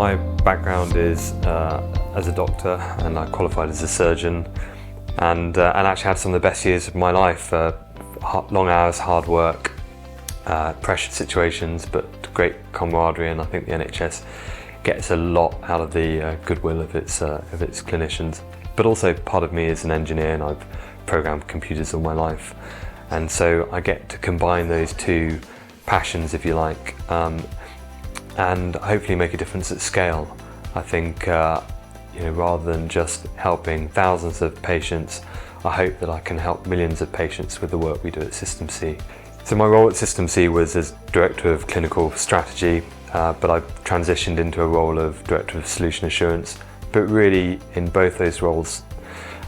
My background is as a doctor, and I qualified as a surgeon, and actually had some of the best years of my life. Long hours, hard work, pressured situations, but great camaraderie, and I think the NHS gets a lot out of the goodwill of its clinicians. But also part of me is an engineer, and I've programmed computers all my life, and so I get to combine those two passions, if you like, and hopefully make a difference at scale. I think rather than just helping thousands of patients, I hope that I can help millions of patients with the work we do at System C. So my role at System C was as Director of Clinical Strategy, but I've transitioned into a role of Director of Solution Assurance. But really, in both those roles,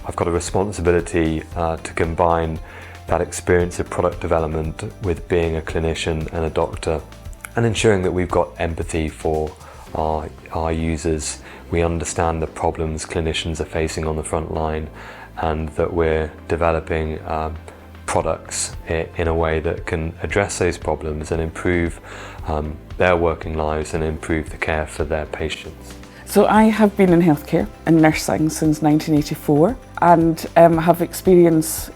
I've got a responsibility to combine that experience of product development with being a clinician and a doctor, and ensuring that we've got empathy for our users. We understand the problems clinicians are facing on the front line, and that we're developing products in a way that can address those problems and improve their working lives and improve the care for their patients. So I have been in healthcare and nursing since 1984, and have experienced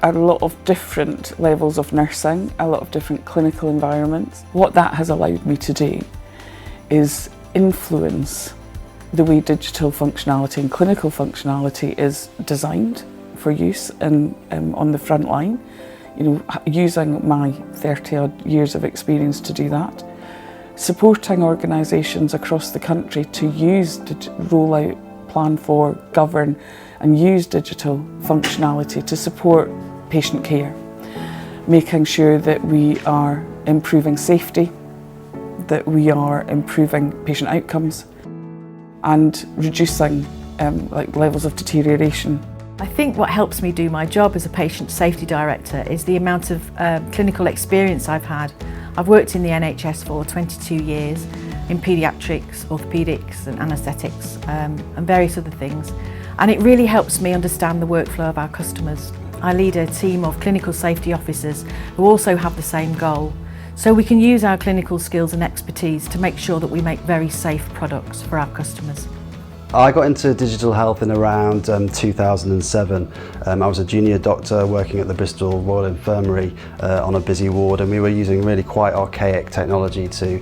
a lot of different levels of nursing, a lot of different clinical environments. What that has allowed me to do is influence the way digital functionality and clinical functionality is designed for use on the front line. Using my 30-odd years of experience to do that. Supporting organisations across the country to roll out, plan for, govern and use digital functionality to support patient care. Making sure that we are improving safety, that we are improving patient outcomes and reducing levels of deterioration. I think what helps me do my job as a patient safety director is the amount of clinical experience I've had. I've worked in the NHS for 22 years in paediatrics, orthopaedics and anaesthetics and various other things, and it really helps me understand the workflow of our customers. I lead a team of clinical safety officers who also have the same goal, so we can use our clinical skills and expertise to make sure that we make very safe products for our customers. I got into digital health in around 2007. I was a junior doctor working at the Bristol Royal Infirmary on a busy ward, and we were using really quite archaic technology to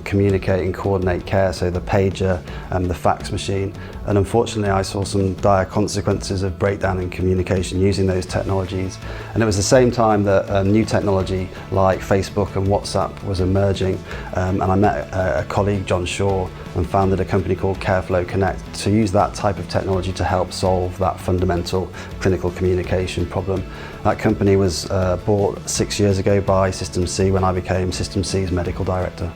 communicate and coordinate care, so the pager and the fax machine. And unfortunately I saw some dire consequences of breakdown in communication using those technologies. And it was the same time that new technology like Facebook and WhatsApp was emerging, and I met a colleague, John Shaw, and founded a company called Careflow Connect to use that type of technology to help solve that fundamental clinical communication problem. That company was bought 6 years ago by System C when I became System C's medical director.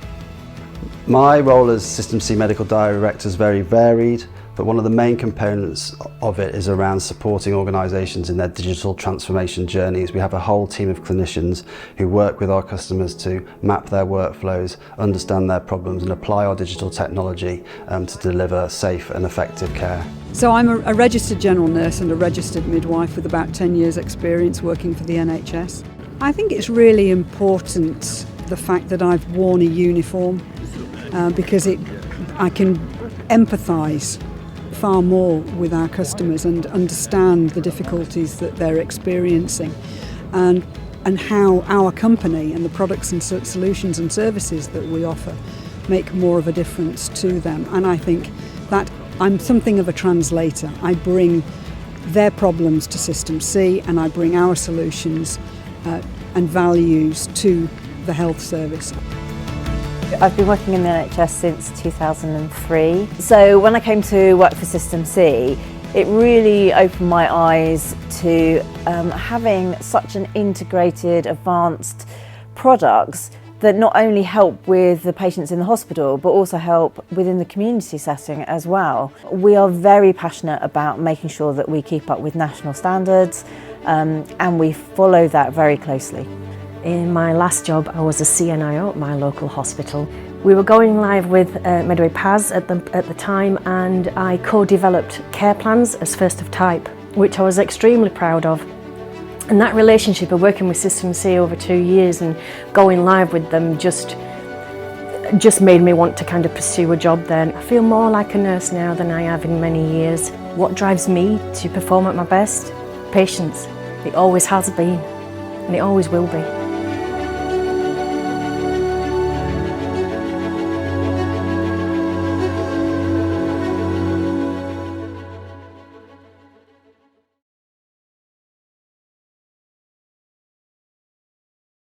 My role as System C medical director is very varied, but one of the main components of it is around supporting organisations in their digital transformation journeys. We have a whole team of clinicians who work with our customers to map their workflows, understand their problems and apply our digital technology to deliver safe and effective care. So I'm a registered general nurse and a registered midwife with about 10 years experience working for the NHS. I think it's really important the fact that I've worn a uniform because I can empathise far more with our customers and understand the difficulties that they're experiencing and how our company and the products and solutions and services that we offer make more of a difference to them. And I think that I'm something of a translator. I bring their problems to System C and I bring our solutions and values to the health service. I've been working in the NHS since 2003. So when I came to work for System C, it really opened my eyes to having such an integrated, advanced products that not only help with the patients in the hospital, but also help within the community setting as well. We are very passionate about making sure that we keep up with national standards, and we follow that very closely. In my last job, I was a CNIO at my local hospital. We were going live with Medway PAS at the time, and I co-developed care plans as first of type, which I was extremely proud of. And that relationship of working with System C over 2 years and going live with them just just made me want to kind of pursue a job then. I feel more like a nurse now than I have in many years. What drives me to perform at my best? Patience. It always has been, and it always will be.